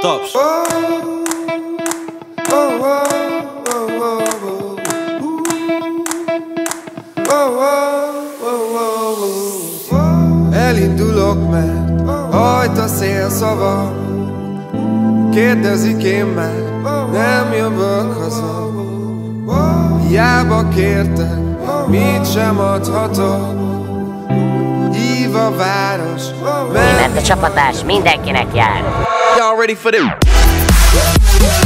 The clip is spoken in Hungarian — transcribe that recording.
taps. Elindulok, mert hajt a szélszava. Kérdezik én már, nem jövök haza. Hiába kértek, mit sem adhatok. Hív a város, mert a csapatás mindenkinek jár. Y'all ready for this?